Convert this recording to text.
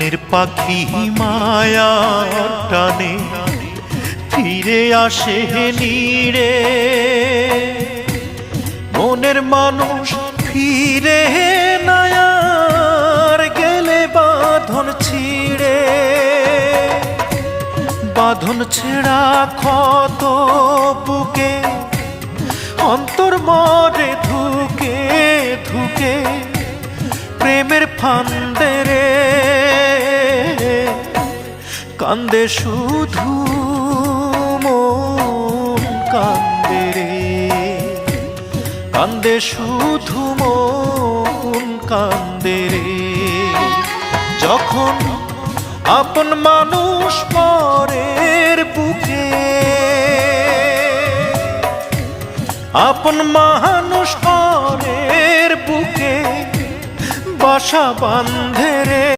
মনের পাখি মায়ার টানে ফিরে আসে নীড়ে, মনের মানুষ ফিরে না আর গেলে বাঁধন ছিঁড়ে। বাঁধন ছেঁড়া ক্ষত বুকে অন্তর মরে ধুকে ধুকে, প্রেমের ফান্দে রে কান্দে শুধু মন, কান্দে রে কান্দে শুধু মন, কান্দে রে। যখন আপন মানুষ পরের বুকে, আপন মানুষ পরের বুকে বাসা বাঁধে রে।